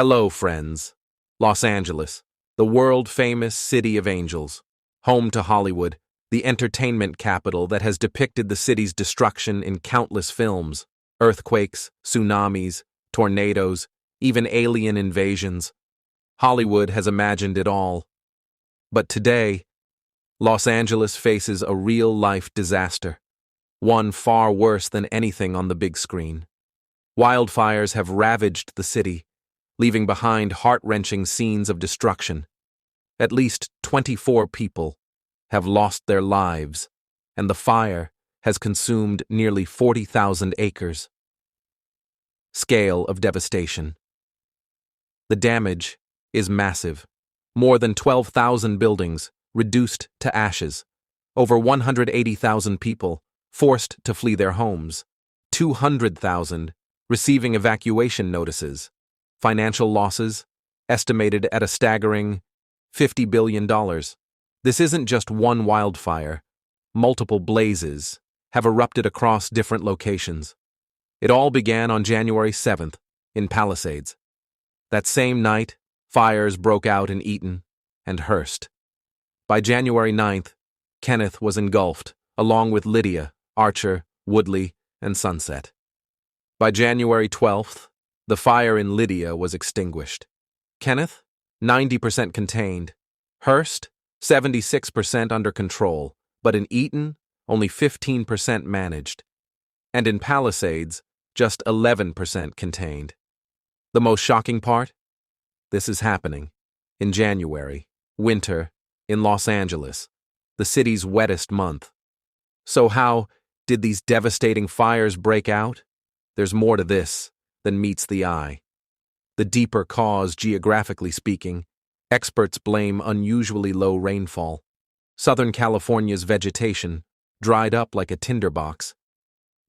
Hello, friends. Los Angeles, the world-famous City of Angels, home to Hollywood, the entertainment capital that has depicted the city's destruction in countless films, earthquakes, tsunamis, tornadoes, even alien invasions. Hollywood has imagined it all. But today, Los Angeles faces a real-life disaster, one far worse than anything on the big screen. Wildfires have ravaged the city, leaving behind heart-wrenching scenes of destruction. At least 24 people have lost their lives, and the fire has consumed nearly 40,000 acres. Scale of devastation. The damage is massive. More than 12,000 buildings reduced to ashes. Over 180,000 people forced to flee their homes. 200,000 receiving evacuation notices. Financial losses estimated at a staggering $50 billion. This isn't just one wildfire. Multiple blazes have erupted across different locations. It all began on January 7th in Palisades. That same night, fires broke out in Eaton and Hearst. By January 9th, Kenneth was engulfed, along with Lydia, Archer, Woodley, and Sunset. By January 12th, the fire in Lydia was extinguished. Kenneth, 90% contained. Hearst, 76% under control, but in Eaton, only 15% managed. And in Palisades, just 11% contained. The most shocking part? This is happening in January, winter, in Los Angeles, the city's wettest month. So how did these devastating fires break out? There's more to this than meets the eye. The deeper cause, geographically speaking, experts blame unusually low rainfall. Southern California's vegetation dried up like a tinderbox.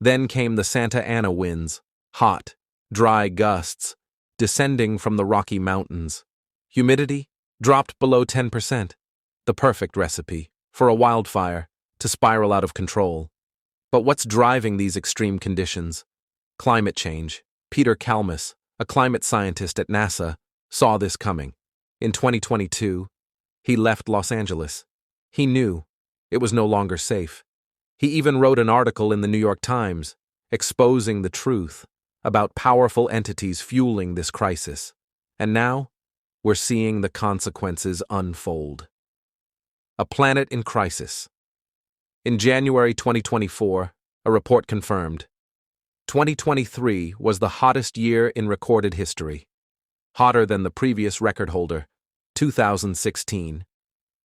Then came the Santa Ana winds, hot, dry gusts, descending from the Rocky Mountains. Humidity dropped below 10%, the perfect recipe for a wildfire to spiral out of control. But what's driving these extreme conditions? Climate change. Peter Kalmus, a climate scientist at NASA, saw this coming. In 2022, he left Los Angeles. He knew it was no longer safe. He even wrote an article in the New York Times exposing the truth about powerful entities fueling this crisis. And now, we're seeing the consequences unfold. A planet in crisis. In January 2024, a report confirmed 2023 was the hottest year in recorded history, hotter than the previous record holder, 2016.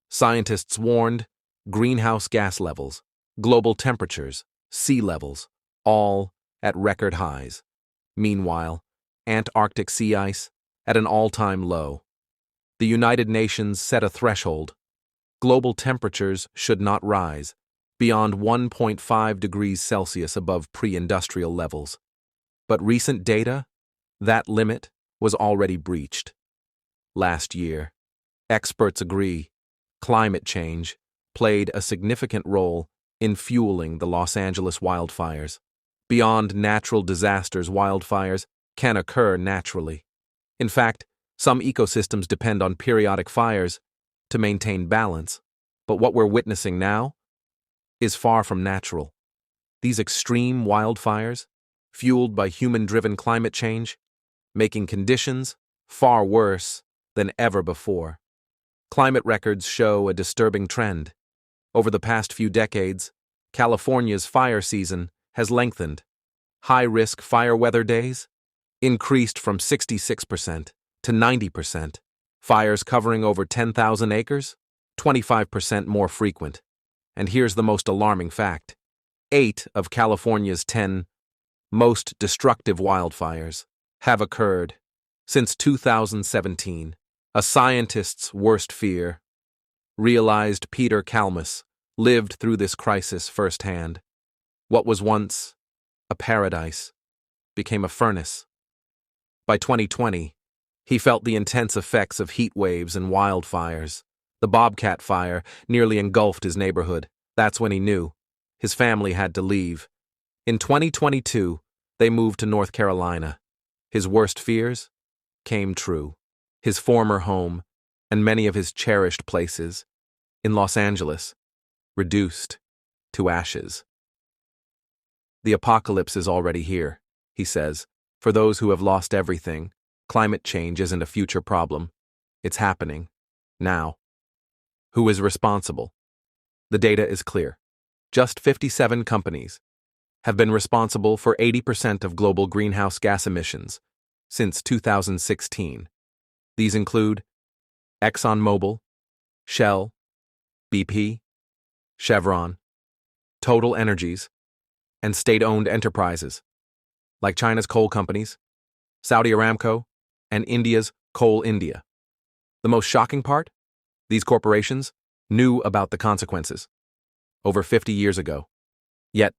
Scientists warned greenhouse gas levels, global temperatures, sea levels, all at record highs. Meanwhile, Antarctic sea ice at an all-time low. The United Nations set a threshold. Global temperatures should not rise beyond 1.5 degrees Celsius above pre-industrial levels. But recent data, that limit was already breached. Last year, experts agree, climate change played a significant role in fueling the Los Angeles wildfires. Beyond natural disasters, wildfires can occur naturally. In fact, some ecosystems depend on periodic fires to maintain balance. But what we're witnessing now is far from natural. These extreme wildfires, fueled by human-driven climate change, making conditions far worse than ever before. Climate records show a disturbing trend. Over the past few decades, California's fire season has lengthened. High-risk fire weather days increased from 66% to 90%. Fires covering over 10,000 acres, 25% more frequent. And here's the most alarming fact. 8 of California's 10 most destructive wildfires have occurred since 2017. A scientist's worst fear. Realized Peter Kalmus lived through this crisis firsthand. What was once a paradise became a furnace. By 2020, he felt the intense effects of heat waves and wildfires. The Bobcat fire nearly engulfed his neighborhood. That's when he knew his family had to leave. In 2022, they moved to North Carolina. His worst fears? came true. His former home, and many of his cherished places, in Los Angeles, reduced to ashes. The apocalypse is already here, he says. For those who have lost everything, climate change isn't a future problem. It's happening. Now. Who is responsible? The data is clear. Just 57 companies have been responsible for 80% of global greenhouse gas emissions since 2016. These include ExxonMobil, Shell, BP, Chevron, Total Energies, and state-owned enterprises, like China's coal companies, Saudi Aramco, and India's Coal India. The most shocking part? These corporations knew about the consequences over 50 years ago. Yet,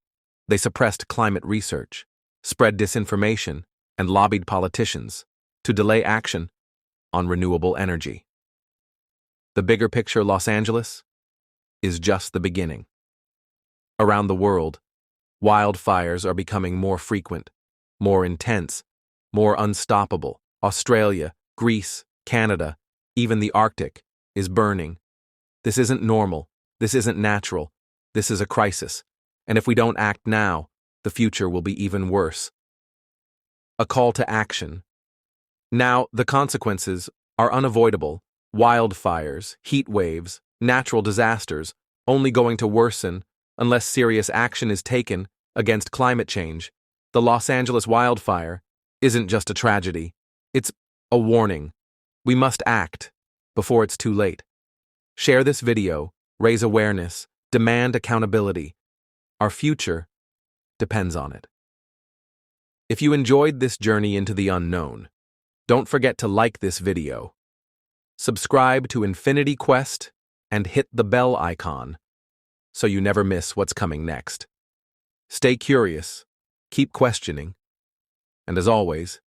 they suppressed climate research, spread disinformation, and lobbied politicians to delay action on renewable energy. The bigger picture, Los Angeles, is just the beginning. Around the world, wildfires are becoming more frequent, more intense, more unstoppable. Australia, Greece, Canada, even the Arctic is burning. This isn't normal. This isn't natural. This is a crisis. And if we don't act now, the future will be even worse. A call to action. Now, the consequences are unavoidable. Wildfires, heat waves, natural disasters, only going to worsen unless serious action is taken against climate change. The Los Angeles wildfire isn't just a tragedy. It's a warning. We must act before it's too late. Share this video, raise awareness, demand accountability. Our future depends on it. If you enjoyed this journey into the unknown, don't forget to like this video, subscribe to Infinity Quest, and hit the bell icon so you never miss what's coming next. Stay curious, keep questioning, and as always,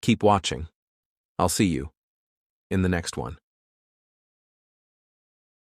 keep watching. I'll see you in the next one.